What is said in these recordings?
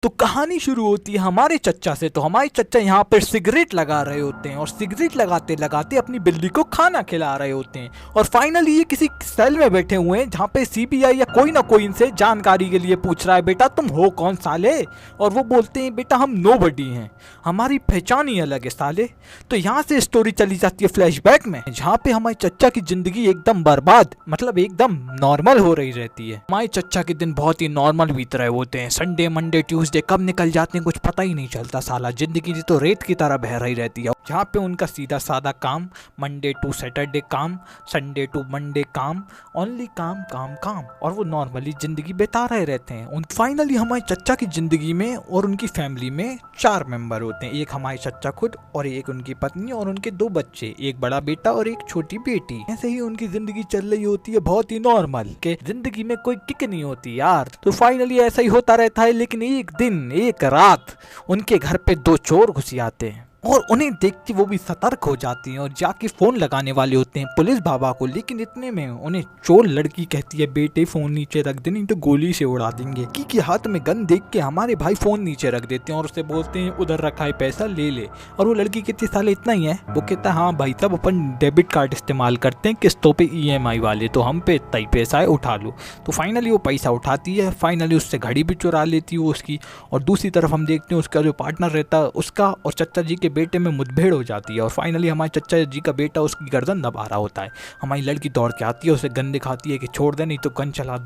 तो कहानी शुरू होती है हमारे चच्चा से। तो हमारे चच्चा यहाँ पर सिगरेट लगा रहे होते हैं और सिगरेट लगाते लगाते अपनी बिल्ली को खाना खिला रहे होते हैं। और फाइनली ये किसी सेल में बैठे हुए हैं जहाँ पे सीबीआई या कोई ना कोई इनसे जानकारी के लिए पूछ रहा है, बेटा तुम हो कौन साले। और वो बोलते हैं, बेटा हम नोबडी हैं, हमारी पहचान ही अलग है साले। तो यहाँ से स्टोरी चली जाती है फ्लैशबैक में, जहाँ पे हमारे चच्चा की जिंदगी एकदम बर्बाद, मतलब एकदम नॉर्मल हो रही रहती है। हमारे चच्चा के दिन बहुत ही नॉर्मल बीत रहे होते हैं। संडे मंडे ट्यूसडे कब निकल जाते हैं कुछ पता ही नहीं चलता साला। जिंदगी तो रेत की तरह बह रही रहती है, जहाँ पे उनका सीधा सादा काम, मंडे टू सैटरडे काम, संडे टू मंडे काम, ओनली काम काम काम, और वो नॉर्मली जिंदगी बिता रहे रहते हैं। उन फाइनली हमारे चच्चा की जिंदगी में और उनकी फैमिली में 4 मेंबर होते हैं। एक हमारे चच्चा खुद और एक उनकी पत्नी और उनके 2 बच्चे, एक बड़ा बेटा और एक छोटी बेटी। ऐसे ही उनकी जिंदगी चल रही होती है बहुत ही नॉर्मल, के जिंदगी में कोई किक नहीं होती यार। तो फाइनली ऐसा ही होता रहता है। लेकिन एक दिन एक रात उनके घर पे 2 चोर घुस आते हैं और उन्हें देख के वो भी सतर्क हो जाती हैं और जाके फोन लगाने वाले होते हैं पुलिस बाबा को। लेकिन इतने में उन्हें चोर लड़की कहती है, बेटे फोन नीचे रख दे नहीं तो गोली से उड़ा देंगे। की हाथ में गन देख के हमारे भाई फोन नीचे रख देते हैं और उससे बोलते हैं उधर रखा है पैसा ले ले। और वो लड़की कहती है साले इतना ही है। वो कहता है हाँ भाई तब अपन डेबिट कार्ड इस्तेमाल करते हैं किस्तों पे EMI वाले, तो हम पे इतना ही पैसा है उठा लो। तो फाइनली वो पैसा उठाती है, फाइनली उससे घड़ी भी चुरा लेती है उसकी। और दूसरी तरफ हम देखते हैं उसका जो पार्टनर रहता है उसका और चच्चा जी के बेटे में मुठभेड़ हो जाती है। और फाइनली हमारे चच्चा जी का बेटा उसकी गर्दन दबा रहा होता है। हमारी लड़की दौड़ के आती है, उसे गन दिखाती है कि छोड़ दे नहीं तो गन चला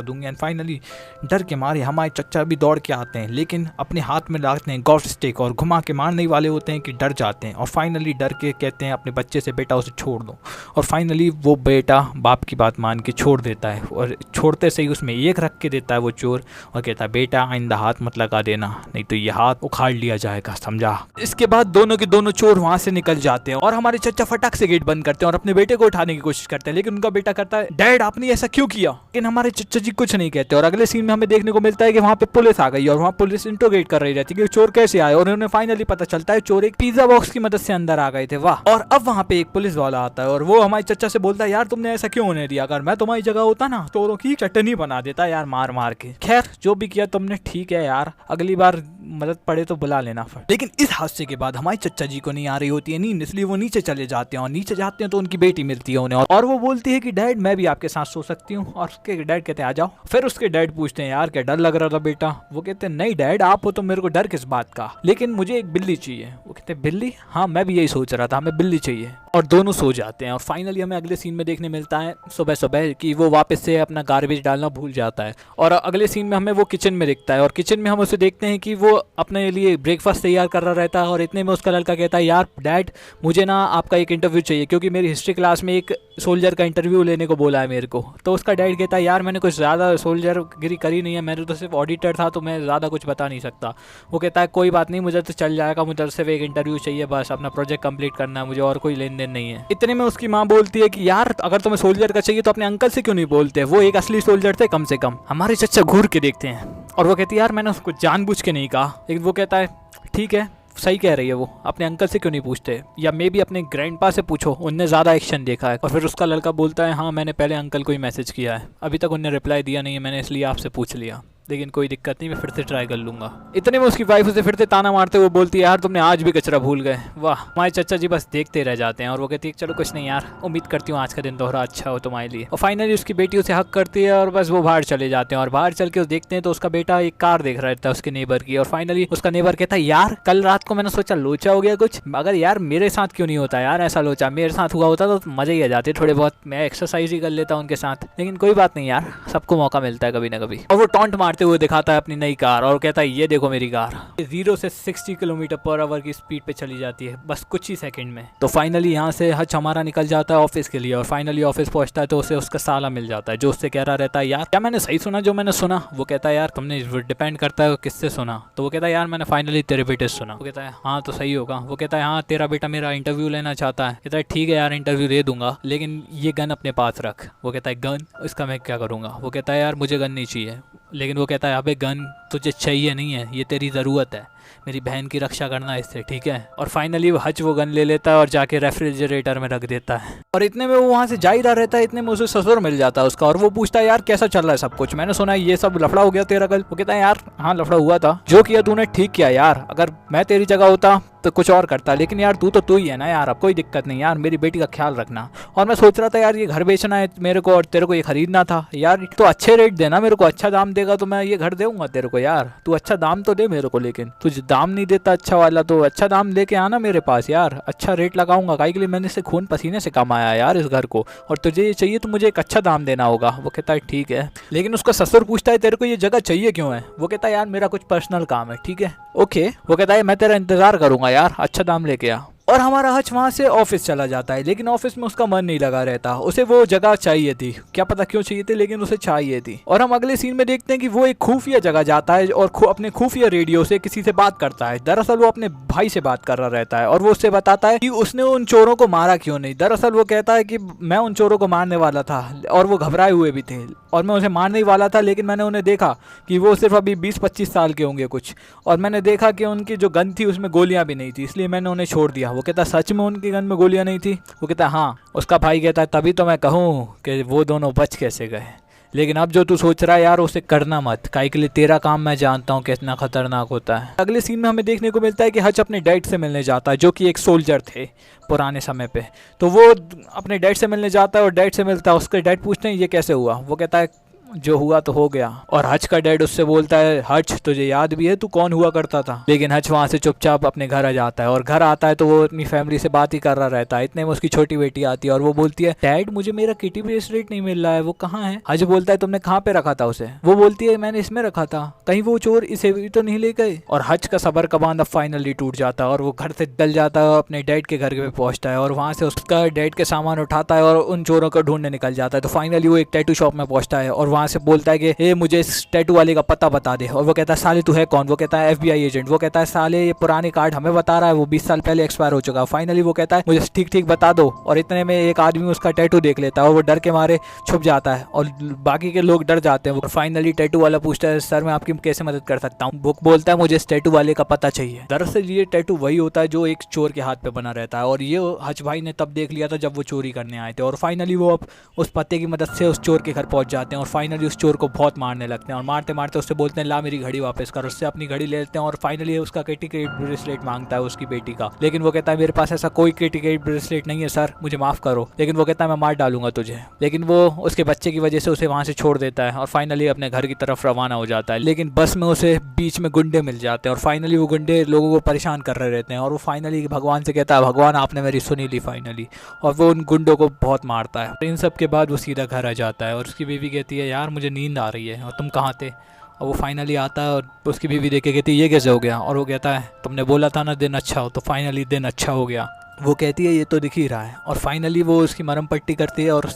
दूंगी। एंड फाइनली डर के मारे हमारे चच्चा भी दौड़ के आते हैं, लेकिन अपने हाथ में लाते हैं गोल्फ स्टिक और घुमा के मारने वाले होते हैं कि डर जाते हैं। और फाइनली डर के कहते हैं अपने बच्चे से, बेटा उसे छोड़ दो। और फाइनली वो बेटा बाप की बात मान के छोड़ देता है और छोड़ते से ही उसमें एक रख के देता है वो चोर और कहता है बेटा आइंदा हाथ मत लगा देना नहीं तो ये हाथ उखाड़ लिया जाएगा, समझा। इसके बाद दोनों के दोनों चोर वहां से निकल जाते हैं और हमारे चच्चा फटाक से गेट बंद करते हैं और अपने बेटे को उठाने की कोशिश करते हैं। लेकिन उनका बेटा करता है, डैड आपने ऐसा क्यों किया। लेकिन हमारे चच्चा जी कुछ नहीं कहते। और अगले सीन में हमें देखने को मिलता है कि वहां पे पुलिस आ गई और वहां पुलिस इंट्रोगेट कर रही रहती है कि चोर कैसे आए। और उन्हें फाइनली पता चलता है चोर एक पिज्जा बॉक्स की मदद से अंदर आ गए थे। वाह। और अब वहां पे एक पुलिस वाला आता है और वो हमारे चच्चा से बोलता है, यार तुमने ऐसा क्यों होने दिया, अगर मैं तुम्हारी जगह होता ना चोरों की चटनी बना देता यार मार मार के। खैर जो भी किया तुमने ठीक है यार, अगली बार मदद पड़े तो बुला लेना फिर। लेकिन इस हादसे के बाद हमारे चच्चा जी को नहीं आ रही होती है नींद, इसलिए वो नीचे चले जाते हैं और नीचे जाते हैं तो उनकी बेटी मिलती है उन्हें और वो बोलती है कि डैड मैं भी आपके साथ सो सकती हूँ। और उसके डैड कहते हैं आ जाओ। फिर उसके डैड पूछते हैं यार क्या डर लग रहा था बेटा। वो कहते हैं नहीं डैड आप हो तो मेरे को डर किस बात का, लेकिन मुझे एक बिल्ली चाहिए। वो कहते हैं बिल्ली, हाँ मैं भी यही सोच रहा था, हमें बिल्ली चाहिए। और दोनों सो जाते हैं। और फाइनली हमें अगले सीन में देखने मिलता है सुबह सुबह कि वो वापस से अपना गार्बेज डालना भूल जाता है। और अगले सीन में हमें वो किचन में दिखता है और किचन में हम उसे देखते हैं कि वो अपने लिए ब्रेकफास्ट तैयार कर रहा रहता है। और इतने में उसका लड़का कहता है, यार डैड मुझे ना आपका एक इंटरव्यू चाहिए, क्योंकि मेरी हिस्ट्री क्लास में एक सोल्जर का इंटरव्यू लेने को बोला है मेरे को। तो उसका डैड कहता है, यार मैंने कुछ ज़्यादा सोल्जर गिरी करी नहीं है, मैंने तो सिर्फ ऑडिटर था तो मैं ज़्यादा कुछ बता नहीं सकता। वो कहता है कोई बात नहीं, मुझे तो चल जाएगा, मुझे सिर्फ एक इंटरव्यू चाहिए, बस अपना प्रोजेक्ट कंप्लीट करना है, मुझे और कोई लेन देन नहीं है। इतने में उसकी माँ बोलती है कि यार अगर तुम्हें सोल्जर का चाहिए तो अपने अंकल से क्यों नहीं बोलते, वो एक असली सोल्जर थे कम से कम। हमारे चच्चा घूर के देखते हैं और वो कहती है, यार मैंने उसको जानबूझ के नहीं कहा। लेकिन वो कहता है ठीक है सही कह रही है, वो अपने अंकल से क्यों नहीं पूछते, या मे बी अपने ग्रैंडपा से पूछो, उनने ज़्यादा एक्शन देखा है। और फिर उसका लड़का बोलता है, हाँ मैंने पहले अंकल को ही मैसेज किया है, अभी तक उन्होंने रिप्लाई दिया नहीं है, मैंने इसलिए आपसे पूछ लिया, लेकिन कोई दिक्कत नहीं मैं फिर से ट्राई कर लूंगा। इतने में उसकी वाइफ उसे फिर से ताना मारते हुए बोलती है, यार तुमने आज भी कचरा भूल गए। वाह। हमारे चच्चा जी बस देखते रह जाते हैं और वो कहती है चलो कुछ नहीं यार, उम्मीद करती हूँ आज का दिन दोहरा अच्छा हो तुम्हारे लिए। और फाइनली उसकी बेटी उसे हक करती है और बस वो बाहर चले जाते हैं। और बाहर चल के देखते हैं तो उसका बेटा एक कार देख रहा था उसके नेबर की। और फाइनली उसका नेबर कहता है, यार कल रात को मैंने सोचा लोचा हो गया कुछ, मगर यार मेरे साथ क्यों नहीं होता यार ऐसा लोचा, मेरे साथ हुआ होता तो मजे ही आ जाते थोड़े बहुत, मैं एक्सरसाइज ही कर लेता उनके साथ। लेकिन कोई बात नहीं यार, सबको मौका मिलता है कभी ना कभी। और वो टॉन्ट मारते हुए दिखाता है अपनी नई कार और कहता है ये देखो मेरी कार 0 से 60 किलोमीटर पर आवर की स्पीड पे चली जाती है बस कुछ ही सेकंड में। तो फाइनली यहाँ से हच हमारा निकल जाता है ऑफिस के लिए। और फाइनली ऑफिस पहुंचता है तो उसे उसका साला मिल जाता है जो उससे कह रहा रहता है, यार क्या मैंने सही सुना जो मैंने सुना। वो कहता है, यार तुमने डिपेंड करता है किससे सुना। तो वो कहता है, यार मैंने फाइनली तेरे बेटे से सुना। वो कहता है हाँ तो सही होगा। वो कहता है हाँ तेरा बेटा मेरा इंटरव्यू लेना चाहता है। कहता है ठीक है यार इंटरव्यू दे दूंगा, लेकिन ये गन अपने पास रख। वो कहता है गन, इसका मैं क्या करूँगा। वो कहता है यार मुझे गन नहीं चाहिए। लेकिन वो कहता है अबे गन तुझे चाहिए नहीं है, ये तेरी ज़रूरत है। मेरी बहन की रक्षा करना इससे, ठीक है। और फाइनली हच वो गन ले लेता है और जाके रेफ्रिजरेटर में रख देता है। और इतने में वो वहाँ से जा ही रहा रहता है, इतने में उसे ससुर मिल जाता है उसका, और वो पूछता है यार कैसा चल रहा है सब कुछ, मैंने सुना है ये सब लफड़ा हो गया तेरा कल। वो कहता है यार हाँ लफड़ा हुआ था, जो किया तूने ठीक किया यार, अगर मैं तेरी जगह होता तो कुछ और करता, लेकिन यार तू ही है ना यार, अब कोई दिक्कत नहीं यार, मेरी बेटी का ख्याल रखना। और मैं सोच रहा था यार ये घर बेचना है मेरे को और तेरे को ये खरीदना था यार, तो अच्छे रेट देना मेरे को, अच्छा दाम देगा तो मैं ये घर दूंगा तेरे को यार, तू अच्छा दाम तो दे मेरे को, लेकिन तू दाम नहीं देता अच्छा वाला, तो अच्छा दाम लेके आना मेरे पास यार, अच्छा रेट लगाऊंगा, काहे के लिए मैंने इसे खून पसीने से कमाया यार इस घर को, और तुझे ये चाहिए तो मुझे एक अच्छा दाम देना होगा। वो कहता है ठीक है, लेकिन उसका ससुर पूछता है तेरे को ये जगह चाहिए क्यों है। वो कहता है यार मेरा कुछ पर्सनल काम है, ठीक है ओके। वो कहता है मैं तेरा इंतजार करूंगा यार, अच्छा दाम लेके आ। और हमारा हच वहाँ से ऑफिस चला जाता है, लेकिन ऑफिस में उसका मन नहीं लगा रहता, उसे वो जगह चाहिए थी, क्या पता क्यों चाहिए थी, लेकिन उसे चाहिए थी। और हम अगले सीन में देखते हैं कि वो एक खुफिया जगह जाता है और अपने खुफिया रेडियो से किसी से बात करता है। दरअसल वो अपने भाई से बात कर रहा रहता है और वो उससे बताता है कि उसने उन चोरों को मारा क्यों नहीं। दरअसल वो कहता है कि मैं उन चोरों को मारने वाला था और वो घबराए हुए भी थे, और मैं उसे मारने ही वाला था, लेकिन मैंने उन्हें देखा कि वो सिर्फ अभी 20-25 साल के होंगे कुछ, और मैंने देखा कि उनकी जो गन थी उसमें गोलियां भी नहीं थी, इसलिए मैंने उन्हें छोड़ दिया। वो कहता सच में उनकी गन में गोलियां नहीं थी। वो कहता हाँ। उसका भाई कहता है तभी तो मैं कहूँ कि वो दोनों बच कैसे गए, लेकिन अब जो तू सोच रहा है यार उसे करना मत, काहे के लिए तेरा काम मैं जानता हूँ कितना खतरनाक होता है। अगले सीन में हमें देखने को मिलता है कि हच अपने डैड से मिलने जाता है, जो कि एक सोल्जर थे पुराने समय पे। तो वो अपने डैड से मिलने जाता है और डैड से मिलता है, उसके डैड पूछते हैं ये कैसे हुआ। वो कहता है जो हुआ तो हो गया। और हच का डैड उससे बोलता है हच तुझे याद भी है तू कौन हुआ करता था। लेकिन हच वहाँ से चुपचाप अपने घर आ जाता है, और घर आता है तो वो अपनी फैमिली से बात ही कर रहा रहता है। इतने में उसकी छोटी बेटी आती है और वो बोलती है डैड मुझे मेरा किटी ब्रेसलेट नहीं मिल रहा है, वो कहाँ है। हच बोलता है तुमने कहाँ पे रखा था उसे। वो बोलती है मैंने इसमें रखा था, कहीं वो चोर इसे भी तो नहीं ले गए। और हच का सबर का बांध फाइनली टूट जाता है और वो घर से डल जाता है, अपने डैड के घर पे पहुंचता है और वहाँ से उसका डैड के सामान उठाता है और उन चोरों को ढूंढने निकल जाता है। तो फाइनली वो एक टैटू शॉप में पहुंचता है और वहाँ से बोलता है कि मुझे इस टैटू वाले का पता बता दे। और वो कहता है साले तू है कौन। वो कहता है FBI एजेंट। वो कहता है साले ये पुराने कार्ड हमें बता रहा है, वो 20 साल पहले एक्सपायर हो चुका। फाइनली वो कहता है मुझे ठीक ठीक बता दो, और इतने में एक आदमी उसका टैटू देख लेता है और वो डर के मारे छुप जाता है और बाकी के लोग डर जाते हैं। फाइनली टैटू वाला पूछता है सर मैं आपकी कैसे मदद कर सकता हूँ। वो बोलता है मुझे इस टैटू वाले का पता चाहिए। दरअसल ये टैटू वही होता है जो एक चोर के हाथ पे बना रहता है, और ये हच भाई ने तब देख लिया था जब वो चोरी करने आए थे। और फाइनली वो अब उस पत्ते की मदद से उस चोर के घर पहुंच जाते हैं और फाइनली उस चोर को बहुत मारने लगते हैं, और मारते मारते उससे बोलते हैं ला मेरी घड़ी वापस कर। उससे अपनी घड़ी ले लेते हैं और फाइनली उसका किटी ब्रेसलेट मांगता है उसकी बेटी का, लेकिन वो कहता है मेरे पास ऐसा कोई किटी ब्रेसलेट नहीं है सर, मुझे माफ करो। लेकिन वो कहता है मैं मार डालूंगा तुझे। लेकिन वो उसके बच्चे की वजह से उसे वहां से छोड़ देता है और फाइनली अपने घर की तरफ रवाना हो जाता है। लेकिन बस में उसे बीच में गुंडे मिल जाते हैं और फाइनली वो गुंडे लोगों को परेशान कर रहे रहते हैं, और वो फाइनली भगवान से कहता है भगवान आपने मेरी सुनी ली फाइनली, और वो उन गुंडों को बहुत मारता है। इन सब के बाद वो सीधा घर आ जाता है और उसकी बीवी कहती है यार मुझे नींद आ रही है और तुम कहाँ थे। और वो फाइनली आता है और उसकी बीवी देख के कहती है ये कैसे हो गया। और वो कहता है तुमने बोला था ना दिन अच्छा हो, तो फाइनली दिन अच्छा हो गया। वो कहती है ये तो दिख ही रहा है। और फाइनली वो उसकी मरहम पट्टी करती है और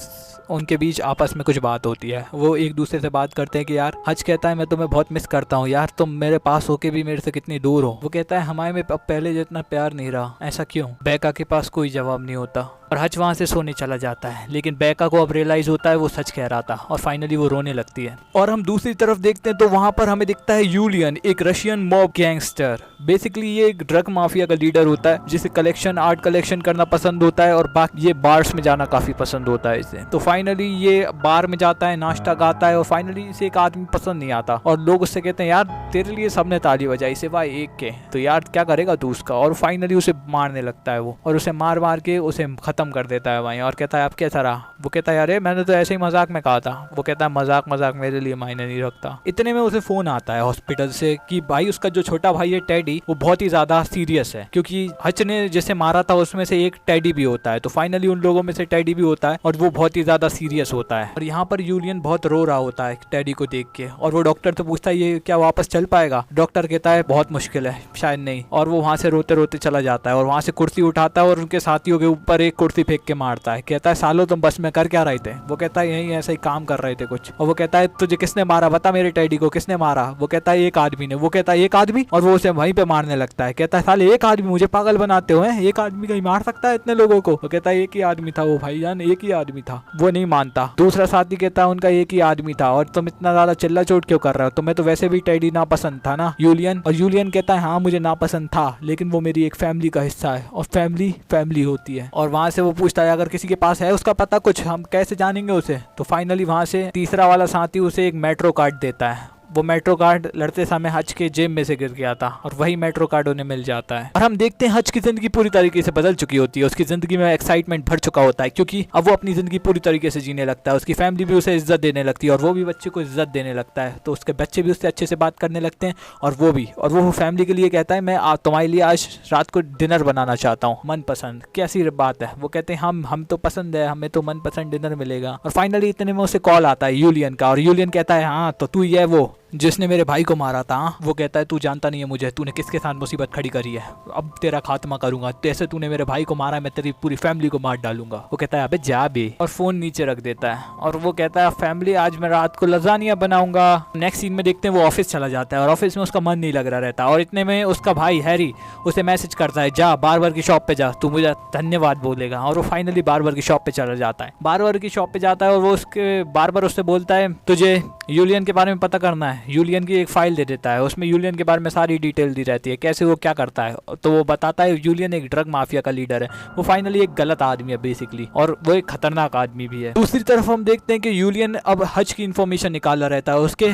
उनके बीच आपस में कुछ बात होती है। वो एक दूसरे से बात करते हैं कि यार हच कहता है मैं तुम्हें बहुत मिस करता हूँ यार, तुम मेरे पास होके भी मेरे से कितनी दूर हो। वो कहता है हमारे में अब पहले जितना प्यार नहीं रहा, ऐसा क्यों। बैका के पास कोई जवाब नहीं होता और हच वहाँ से सोने चला जाता है। लेकिन बैका को अब रियलाइज होता है वो सच कह रहा था और फाइनली वो रोने लगती है। और हम दूसरी तरफ देखते हैं तो वहाँ पर हमें दिखता है यूलियन, एक रशियन मॉब गैंगस्टर। बेसिकली ये एक ड्रग माफिया का लीडर होता है जिसे आर्ट कलेक्शन करना पसंद होता है और बाकी ये बार्स में जाना काफी पसंद होता है इसे। तो फाइनली ये बार में जाता है, नाश्ता गाता है और फाइनली इसे एक आदमी पसंद नहीं आता और लोग उससे कहते हैं यार तेरे लिए सबने ताली बजाई सिवाय एक के, तो यार क्या करेगा तू उसका। और फाइनली उसे मारने लगता है वो, और उसे मार मार के उसे खत्म कर देता है वहीं। और कहता है अब कैसा रहा। वो कहता है अरे मैंने तो ऐसे ही मजाक में कहा था। वो कहता है मजाक मेरे लिए मायने नहीं रखता। इतने में उसे फोन आता है हॉस्पिटल से कि भाई उसका जो छोटा भाई है टेडी वो बहुत ही ज्यादा सीरियस है, क्योंकि हच ने जैसे मारा था उसमें से एक टेडी भी होता है। तो फाइनली उन लोगों में से टेडी भी होता है और वो बहुत ही ज्यादा सीरियस होता है। और यहाँ पर यूलियन बहुत रो रहा होता है टेडी को देख के, और वो डॉक्टर से पूछता है ये क्या वापस चल पाएगा। डॉक्टर कहता है बहुत मुश्किल है, शायद नहीं। और वो वहां से रोते रोते चला जाता है और वहां से कुर्सी उठाता है और उनके साथियों के ऊपर एक कुर्सी फेंक के मारता है। कहता है सालो तुम बस में कर क्या रहे थे? वो कहता है यही ऐसे ही काम कर रहे थे कुछ। और वो कहता है तुझे किसने मारा, बता मेरे टैडी को किसने मारा? वो कहता है एक आदमी ने। वो कहता है एक आदमी? और वो उसे वहीं पे मारने लगता है। कहता है साले एक आदमी, मुझे पागल बनाते हो? एक आदमी कहीं मार सकता है इतने लोगों को? वो कहता है एक ही आदमी था वो भाईजान, एक ही आदमी था। वो नहीं मानता। दूसरा साथी कहता है उनका एक ही आदमी था और तुम इतना ज्यादा चिल्ला चोट क्यों कर रहे हो? तुम्हें तो वैसे भी टैडी नापसंद था ना यूलियन। और यूलियन कहता है हाँ मुझे नापसंद था, लेकिन वो मेरी एक फैमिली का हिस्सा है और फैमिली फैमिली होती है। और वहां से वो पूछता है अगर किसी के पास है उसका पता कुछ, हम कैसे जानेंगे उसे? तो फाइनली वहां से तीसरा वाला साथी उसे एक मेट्रो कार्ड देता है। वो मेट्रो कार्ड लड़ते समय हज के जेब में से गिर गया था और वही मेट्रो कार्ड उन्हें मिल जाता है। और हम देखते हैं हज की जिंदगी पूरी तरीके से बदल चुकी होती है। उसकी जिंदगी में एक्साइटमेंट भर चुका होता है क्योंकि अब वो अपनी जिंदगी पूरी तरीके से जीने लगता है। उसकी फैमिली भी उसे इज्जत देने लगती है और वो भी बच्चे को इज्जत देने लगता है। तो उसके बच्चे भी उससे अच्छे से बात करने लगते हैं और वो भी। और वो फैमिली के लिए कहता है मैं तुम्हारे लिए आज रात को डिनर बनाना चाहता हूँ मनपसंद। कैसी बात है? वो कहते हैं हम तो पसंद है, हमें तो मनपसंद डिनर मिलेगा। और फाइनली इतने में उसे कॉल आता है यूलियन का और यूलियन कहता है हाँ तो तू ही है वो जिसने मेरे भाई को मारा था। वो कहता है तू जानता नहीं है मुझे, तूने किसके साथ मुसीबत खड़ी करी है, अब तेरा खात्मा करूंगा। जैसे तूने मेरे भाई को मारा मैं तेरी पूरी फैमिली को मार डालूंगा। वो कहता है अबे जा बे, और फोन नीचे रख देता है। और वो कहता है फैमिली आज मैं रात को लजानिया बनाऊंगा। नेक्स्ट सीन में देखते हैं वो ऑफिस चला जाता है और ऑफिस में उसका मन नहीं लग रहा रहता। और इतने में उसका भाई हैरी उसे मैसेज करता है जा बार्बर की शॉप पे जा, तू मुझे धन्यवाद बोलेगा। और वो फाइनली बार्बर की शॉप पे चला जाता है। बार्बर की शॉप पे जाता है और वो उसके बार्बर उससे बोलता है तुझे यूलियन के बारे में पता करना है। यूलियन की एक फाइल दे देता है, उसमें यूलियन के बारे में सारी डिटेल दी रहती है, कैसे वो क्या करता है। तो वो बताता है यूलियन एक ड्रग माफिया का लीडर है। वो फाइनली एक गलत आदमी है बेसिकली, और वो एक खतरनाक आदमी भी है। दूसरी तरफ हम देखते हैं कि यूलियन अब हज की इन्फॉर्मेशन निकाला रहता है उसके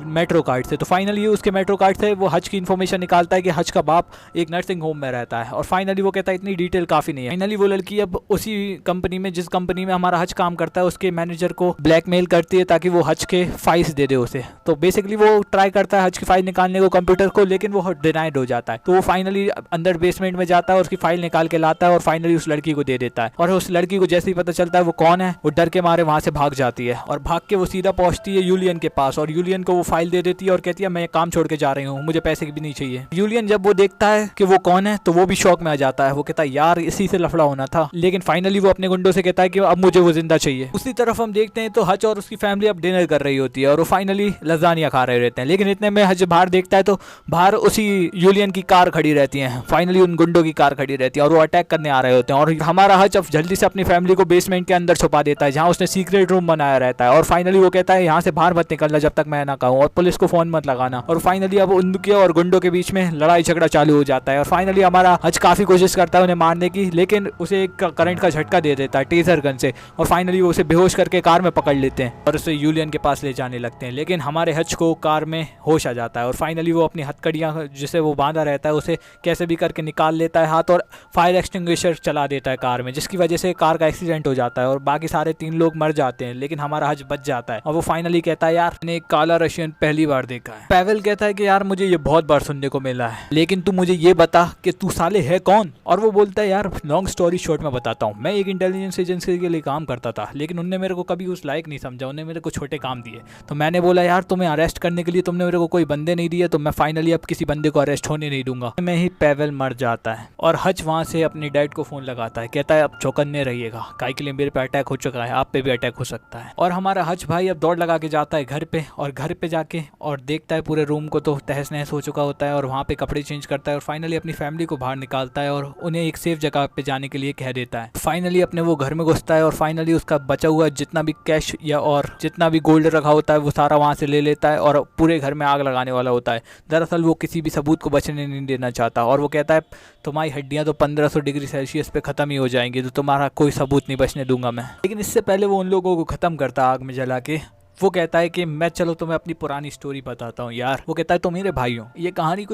मेट्रो कार्ड से। तो फाइनली उसके मेट्रो कार्ड से वो हज की इन्फॉर्मेशन निकालता है कि हज का बाप एक नर्सिंग होम में रहता है। और फाइनली वो कहता है इतनी डिटेल काफ़ी नहीं है। फाइनली वो लड़की अब उसी कंपनी में, जिस कंपनी में हमारा हज काम करता है, उसके मैनेजर को ब्लैकमेल करती है ताकि वो हज के फाइल्स दे दे उसे। तो बेसिकली वो ट्राई करता है हज की फाइल निकालने को कंप्यूटर को, लेकिन वो डिनाइड हो जाता है। तो वो फाइनली अंदर बेसमेंट में जाता है और उसकी फाइल निकाल के लाता है और फाइनली उस लड़की को दे देता है। और उस लड़की को जैसे ही पता चलता है वो कौन है, वो डर के मारे वहां से भाग जाती है और भाग के वो सीधा पहुंचती है यूलियन के पास और यूलियन को वो फाइल दे देती है और कहती है मैं काम छोड़ के जा रही हूँ, मुझे पैसे भी नहीं चाहिए। यूलियन जब वो देखता है कि वो कौन है तो वो भी शौक में आ जाता है। वो कहता है यार इसी से लफड़ा होना था। लेकिन फाइनली वो अपने गुंडों से कहता है कि अब मुझे वो जिंदा चाहिए। उसी तरफ हम देखते हैं तो हज और उसकी फैमिली अब डिनर कर रही होती है और वो फाइनली लजानिया खा रहे रहते हैं। लेकिन इतने में हज बाहर देखता है तो बाहर उसी यूलियन की कार खड़ी रहती है। फाइनली उन गुंडों की कार खड़ी रहती है और वो अटैक करने आ रहे होते हैं। और हमारा हज अब जल्दी से अपनी फैमिली को बेसमेंट के अंदर छुपा देता है जहाँ उसने सीक्रेट रूम बनाया रहता है। और फाइनली वो कहता है यहाँ से बाहर मत निकलना जब तक मैं ना कहूँ, और पुलिस को फोन मत लगाना। और फाइनली अब उनके और गुंडों के बीच में लड़ाई झगड़ा चालू हो जाता है। और फाइनली हमारा हज काफी कोशिश करता है उन्हें मारने की, लेकिन उसे एक करंट का झटका दे देता है टेजर गन से। और फाइनली वो उसे बेहोश करके कार में पकड़ लेते हैं और उसे यूलियन के पास ले जाने लगते हैं। लेकिन हमारे हज को कार में होश आ जाता है और फाइनली वो अपनी हथकड़ियाँ जिसे वो बांधा रहता है उसे कैसे भी करके निकाल लेता है हाथ, और फायर एक्सटिंग्विशर चला देता है कार में, जिसकी वजह से कार का एक्सीडेंट हो जाता है और बाकी सारे 3 लोग मर जाते हैं। लेकिन हमारा हज बच जाता है और वो फाइनली कहता है यार मैंने एक काला रशियन पहली बार देखा है। पैवेल कहता है कि यार मुझे ये बहुत बार सुनने को मिला है, लेकिन तू मुझे ये बता कि तू साले है कौन। और वो बोलता है यार लॉन्ग स्टोरी शॉर्ट में बताता हूँ, मैं एक इंटेलिजेंस एजेंसी के लिए काम करता था, लेकिन उनने मेरे को कभी उस लायक नहीं समझा, उन्होंने मेरे को छोटे काम दिए। तो मैंने बोला यार तुम्हें अरेस्ट करने के लिए तुमने मेरे को कोई बंदे नहीं दिए, तो मैं फाइनली अब किसी बंदे को अरेस्ट होने नहीं दूंगा। मैं ही पैवेल मर जाता है और हज वहां से अपनी डैड को फोन लगाता है, कहता है अब चौकन्ने रहिएगा, काहे के लिए मेरे पे अटैक हो चुका है, आप पे भी अटैक हो सकता है। और हमारा हज भाई अब दौड़ लगा के जाता है घर पे, और घर पे जाके और देखता है पूरे रूम को तो तहस नहस हो चुका होता है और वहाँ पे कपड़े चेंज करता है और फाइनली अपनी फैमिली को बाहर निकालता है और उन्हें एक सेफ जगह पे जाने के लिए कह देता है। फाइनली अपने वो घर में घुसता है और फाइनली उसका बचा हुआ जितना भी कैश या और जितना भी गोल्ड रखा होता है वो सारा वहाँ से ले लेता है और पूरे घर में आग लगाने वाला होता है। दरअसल वो किसी भी सबूत को बचने नहीं देना चाहता और वो कहता है तुम्हारी हड्डियाँ तो 1500 डिग्री सेल्सियस पे खत्म ही हो जाएंगी, तो तुम्हारा कोई सबूत नहीं बचने दूंगा मैं। लेकिन इससे पहले वो उन लोगों को खत्म करता आग में जला के। वो कहता है कि मैं चलो तुम्हें अपनी पुरानी स्टोरी बताता हूँ यार। वो कहता है तुम मेरे भाई हो। ये कहानी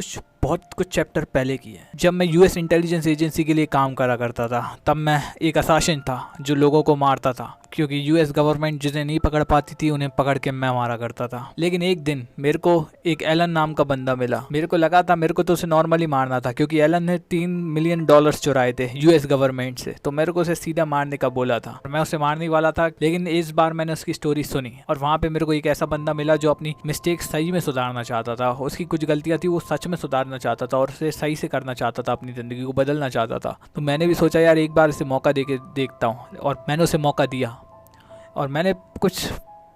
बहुत कुछ चैप्टर पहले की है। जब मैं यूएस इंटेलिजेंस एजेंसी के लिए काम करा करता था तब मैं एक असासिन था जो लोगों को मारता था, क्योंकि यूएस गवर्नमेंट जिन्हें नहीं पकड़ पाती थी उन्हें पकड़ के मैं मारा करता था। लेकिन एक दिन मेरे को एक एलन नाम का बंदा मिला। मेरे को लगा था मेरे को तो उसे नॉर्मली मारना था, क्योंकि एलन ने $3 मिलियन चुराए थे यूएस गवर्नमेंट से, तो मेरे को उसे सीधा मारने का बोला था और मैं उसे मारने वाला था। लेकिन इस बार मैंने उसकी स्टोरी सुनी और वहाँ पे मेरे को एक ऐसा बंदा मिला जो अपनी मिस्टेक सही में सुधारना चाहता था। उसकी कुछ गलतियाँ थी वो सच में सुधारना करना चाहता था और उसे सही से करना चाहता था, अपनी ज़िंदगी को बदलना चाहता था। तो मैंने भी सोचा यार एक बार इसे मौका दे के देखता हूँ, और मैंने उसे मौका दिया। और मैंने कुछ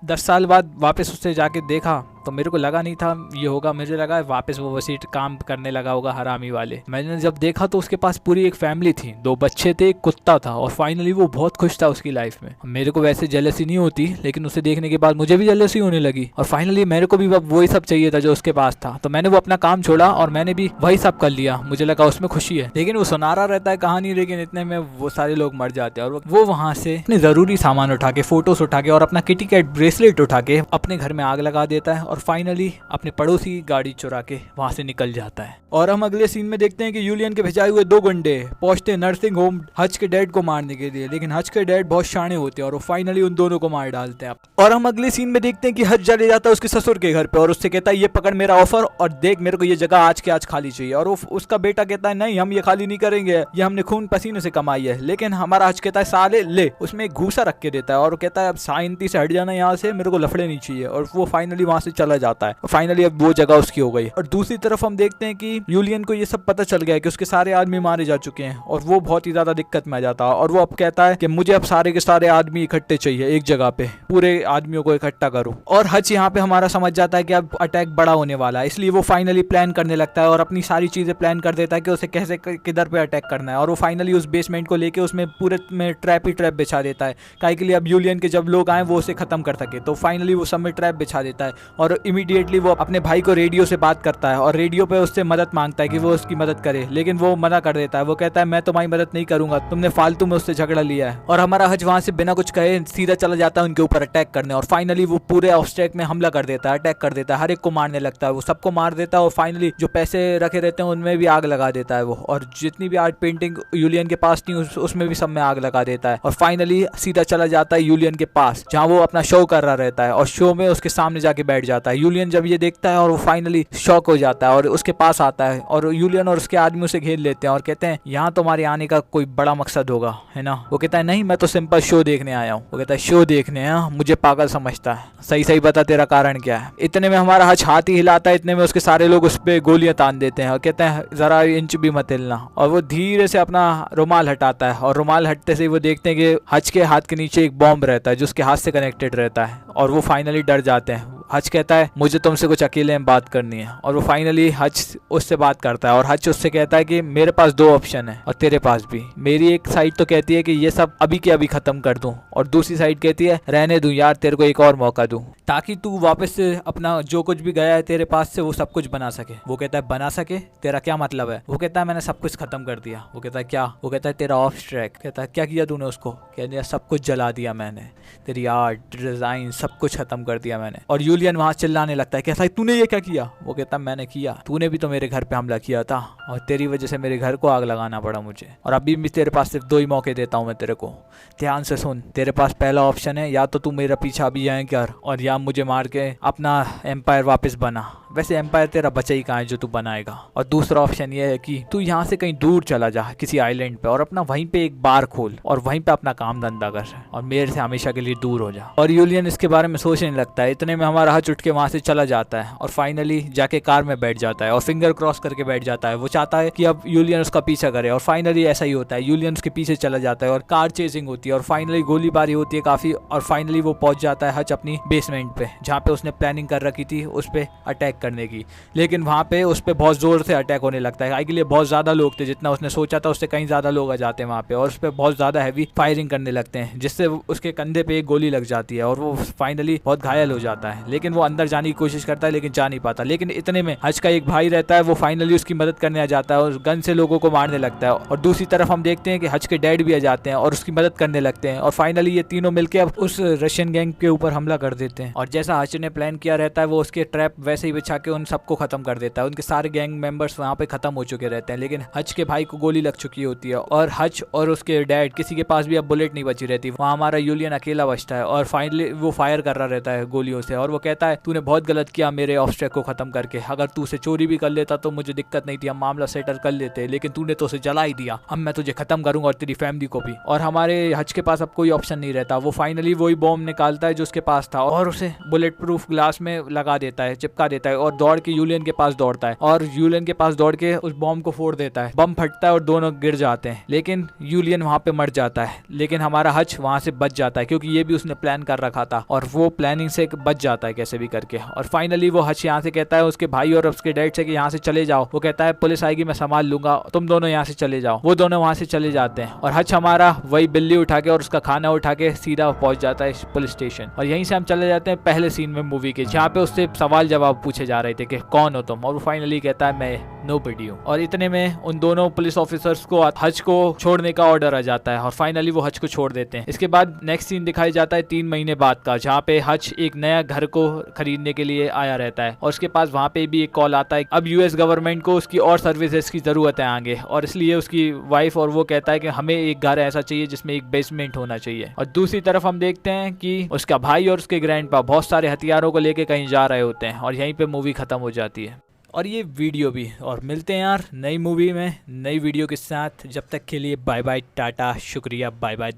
10 साल बाद वापस उससे जाके देखा तो मेरे को लगा नहीं था ये होगा। मुझे लगा वापस वो वैसे काम करने लगा होगा हरामी वाले। मैंने जब देखा तो उसके पास पूरी एक फैमिली थी, 2 बच्चे थे, एक कुत्ता था, और फाइनली वो बहुत खुश था उसकी लाइफ में। मेरे को वैसे जेलसी नहीं होती, लेकिन उसे देखने के बाद मुझे भी जेलसी होने लगी, और फाइनली मेरे को भी वही सब चाहिए था जो उसके पास था। तो मैंने वो अपना काम छोड़ा और मैंने भी वही सब कर लिया। मुझे लगा उसमें खुशी है, लेकिन वो सुनारा रहता है कहानी, लेकिन इतने में वो सारे लोग मर जाते हैं। और वो वहां से अपने जरूरी सामान उठा के, फोटोज उठा के और अपना किटी कैट ब्रेसलेट उठा के अपने घर में आग लगा देता है, और फाइनली अपने पड़ोसी की गाड़ी चुरा के वहां से निकल जाता है। और हम अगले सीन में देखते हैं कि यूलियन के भेजाए हुए 2 गुंडे पहुंचते नर्सिंग होम हच के डैड को मारने के लिए, लेकिन हच के डैड बहुत शाणे होते हैं और वो फाइनली उन दोनों को मार डालते हैं। और हम अगले सीन में देखते हैं कि हच चले जाता है उसके ससुर के घर पे और उससे कहता है ये पकड़ मेरा ऑफर और देख मेरे को ये जगह आज के आज खाली चाहिए। और उसका बेटा कहता है नहीं, हम ये खाली नहीं करेंगे, ये हमने खून पसीने से कमाई है। लेकिन हमारा हच कहता है साले ले, उसमें एक घूसा रख के देता है और कहता है अब शांति से हट जाना यहाँ से, मेरे को लफड़े नहीं चाहिए। और वो फाइनली वहां से चला जाता है, फाइनली अब वो जगह उसकी हो गई। और दूसरी तरफ हम देखते हैं कि यूलियन को ये सब पता चल गया है कि उसके सारे आदमी मारे जा चुके हैं, और वो बहुत ही ज्यादा दिक्कत में आ जाता है। और वो अब कहता है कि मुझे अब सारे के सारे आदमी इकट्ठे चाहिए एक जगह पे, पूरे आदमियों को इकट्ठा करो। और हच यहाँ पे हमारा समझ जाता है कि अब अटैक बड़ा होने वाला है, इसलिए वो फाइनली प्लान करने लगता है और अपनी सारी चीजें प्लान कर देता है कि उसे कैसे किधर पे अटैक करना है। और वो फाइनली उस बेसमेंट को लेके उसमें पूरे में ट्रैप ही ट्रैप बिछा देता है, काहे के लिए अब यूलियन के जब लोग आए वो उसे खत्म कर सके। तो फाइनली वो सब में ट्रैप बिछा देता है और इमीडिएटली वो अपने भाई को रेडियो से बात करता है और रेडियो पे उससे मदद मांगता है कि वो उसकी मदद करे, लेकिन वो मना कर देता है। वो कहता है मैं तुम्हारी मदद नहीं करूंगा, तुमने फालतू में उससे झगड़ा लिया है। और हमारा हज वहां से बिना कुछ कहे सीधा चला जाता है उनके ऊपर अटैक करने, और फाइनली वो पूरे ऑब्स्टेक में हमला कर देता है, अटैक कर देता है, हर एक को मारने लगता है, वो सबको मार देता है। और फाइनली जो पैसे रखे रहते हैं उनमें भी आग लगा देता है वो, और जितनी भी आर्ट पेंटिंग यूलियन के पास थी उसमें भी सब में आग लगा देता है। और फाइनली सीधा चला जाता है यूलियन के पास जहाँ वो अपना शो कर रहा रहता है, और शो में उसके सामने जाके बैठ जाता है। यूलियन जब ये देखता है और वो फाइनली शॉक हो जाता है और उसके पास आता है, और यूलियन और उसके आदमी उसे घेर लेते हैं और कहते हैं यहाँ तुम्हारे आने का कोई बड़ा मकसद होगा, है ना। वो कहता है नहीं, मैं तो सिंपल शो देखने आया हूँ। वो कहता है शो देखने, मुझे पागल समझता है, सही सही बता तेरा कारण क्या है। इतने में हमारा हच हाथ ही हिलाता है, इतने में उसके सारे लोग उस पर गोलियां तान देते हैं और कहते हैं जरा इंच भी मत हिलना। और वो धीरे से अपना रुमाल हटाता है, और रुमाल हटते से वो देखते हैं कि हच के हाथ के नीचे एक बॉम्ब रहता है जो उसके हाथ से कनेक्टेड रहता है, और वो फाइनली डर जाते हैं। हच कहता है मुझे तुमसे कुछ अकेले में बात करनी है, और वो फाइनली हच उससे बात करता है, और हच उससे कहता है कि मेरे पास 2 ऑप्शन है और तेरे पास भी। मेरी एक साइड तो कहती है कि ये सब अभी के अभी खत्म कर दूं, और दूसरी साइड कहती है रहने दूं यार, तेरे को एक और मौका दूं ताकि तू वापस से अपना जो कुछ भी गया है तेरे पास से वो सब कुछ बना सके। वो कहता है बना सके, तेरा क्या मतलब है। वो कहता है मैंने सब कुछ खत्म कर दिया। वो कहता है क्या। वो कहता है तेरा ऑफ ट्रैक। कहता है क्या किया तूने उसको। कहता है सब कुछ जला दिया मैंने, तेरी आर्ट डिजाइन सब कुछ खत्म कर दिया मैंने। और यूलियन वहां चिल्लाने लगता है कैसा तूने ये क्या किया। वो कहता है मैंने किया, तूने भी तो मेरे घर पे हमला किया था और तेरी वजह से मेरे घर को आग लगाना पड़ा मुझे, और अभी भी तेरे पास सिर्फ 2 ही मौके देता हूँ मैं तेरे को, ध्यान से सुन। तेरे पास पहला ऑप्शन है या तो तू मेरा पीछा अभी आए कर, और या मुझे मार के अपना एम्पायर वापस बना। वैसे एम्पायर तेरा बचा ही कहाँ है जो तू बनाएगा। और दूसरा ऑप्शन ये है कि तू यहाँ से कहीं दूर चला जा किसी आइलैंड पे, और अपना वहीं पे एक बार खोल और वहीं पे अपना काम धंधा कर, और मेरे से हमेशा के लिए दूर हो जा। और यूलियन इसके बारे में सोचने लगता है। इतने में हमारा हच उठ के वहां से चला जाता है और फाइनली जाके कार में बैठ जाता है और फिंगर क्रॉस करके बैठ जाता है। वो चाहता है कि अब यूलियन उसका पीछा करे, और फाइनली ऐसा ही होता है। यूलियन उसके पीछे चला जाता है और कार चेसिंग होती है, और फाइनली गोलीबारी होती है काफी, और फाइनली वो पहुंच जाता है हच अपनी बेसमेंट पे जहाँ पे उसने प्लानिंग कर रखी थी उस पे अटैक करने की। लेकिन वहाँ पे उस पे बहुत जोर से अटैक होने लगता है, काहे के लिए बहुत ज्यादा लोग थे, जितना उसने सोचा था उससे कहीं ज्यादा लोग आ जाते हैं वहाँ पे, और उस पे बहुत ज्यादा हैवी फायरिंग करने लगते हैं, जिससे उसके कंधे पे एक गोली लग जाती है और वो फाइनली बहुत घायल हो जाता है। लेकिन वो अंदर जाने की कोशिश करता है लेकिन जा नहीं पाता। लेकिन इतने में हच का एक भाई रहता है, वो फाइनली उसकी मदद करने आ जाता है और गन से लोगों को मारने लगता है। और दूसरी तरफ हम देखते हैं कि हच के डैड भी आ जाते हैं और उसकी मदद करने लगते हैं, और फाइनली ये तीनों मिलकर अब उस रशियन गैंग के ऊपर हमला कर देते हैं। और जैसा हच ने प्लान किया रहता है वो उसके ट्रैप वैसे ही बिछा के उन सबको खत्म कर देता है। उनके सारे गैंग मेंबर्स वहाँ पे खत्म हो चुके रहते हैं, लेकिन हच के भाई को गोली लग चुकी होती है, और हच और उसके डैड किसी के पास भी अब बुलेट नहीं बची रहती। वहाँ हमारा यूलियन अकेला बचता है, और फाइनली वो फायर कर रहा रहता है गोलियों से, और वो कहता है तूने बहुत गलत किया मेरे ऑब्स्टेक को खत्म करके। अगर तू उसे चोरी भी कर लेता तो मुझे दिक्कत नहीं थी, हम मामला सेटल कर लेते, लेकिन तूने तो उसे जला ही दिया। अब मैं तुझे खत्म करूंगा और तेरी फैमिली को भी। और हमारे हच के पास अब कोई ऑप्शन नहीं रहता। वो फाइनली वही बॉम्ब निकालता है जो उसके पास था और उसे बुलेट प्रूफ ग्लास में लगा देता है, चिपका देता है, और दौड़ के यूलियन के पास दौड़ता है और यूलियन के पास दौड़ के उस बॉम्ब को फोड़ देता है। बम फटता है और दोनों गिर जाते हैं, लेकिन यूलियन वहां पे मर जाता है। लेकिन हमारा हच वहां से बच जाता है क्योंकि ये भी उसने प्लान कर रखा था और वो प्लानिंग से बच जाता है कैसे भी करके। और फाइनली वो हच यहाँ से कहता है उसके भाई और उसके डैड से कि यहाँ से चले जाओ। वो कहता है पुलिस आएगी मैं संभाल लूंगा, तुम दोनों यहाँ से चले जाओ। वो दोनों वहां से चले जाते हैं और हच हमारा वही बिल्ली उठा के और उसका खाना उठा के सीधा पहुंच जाता है पुलिस स्टेशन। और यहीं से हम चले जाते हैं पहले सीन में मूवी के, जहाँ पे उससे सवाल जवाब पूछे जा रहे थे कि कौन हो तुम, और वो फाइनली कहता है मैं नोबडी हूँ। और इतने में उन दोनों पुलिस ऑफिसर्स को हच को छोड़ने का ऑर्डर आ जाता है और फाइनली वो हच को छोड़ देते हैं। इसके बाद नेक्स्ट सीन दिखाई जाता है 3 महीने बाद का, जहाँ पे हच एक नया घर को खरीदने के लिए आया रहता है और उसके पास वहाँ पे भी एक कॉल आता है अब यूएस गवर्नमेंट को उसकी और सर्विसेज की जरूरत है आगे, और इसलिए उसकी वाइफ और वो कहता है कि हमें एक घर ऐसा चाहिए जिसमें एक बेसमेंट होना चाहिए। और दूसरी तरफ हम देखते हैं कि उसका भाई और उसके ग्रैंडपा बहुत सारे हथियारों को लेके कहीं जा रहे होते हैं और यहीं पे मूवी खत्म हो जाती है और ये वीडियो भी। और मिलते हैं यार नई मूवी में नई वीडियो के साथ, जब तक के लिए बाय बाय टाटा, शुक्रिया, बाय बाय,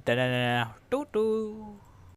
टू टू।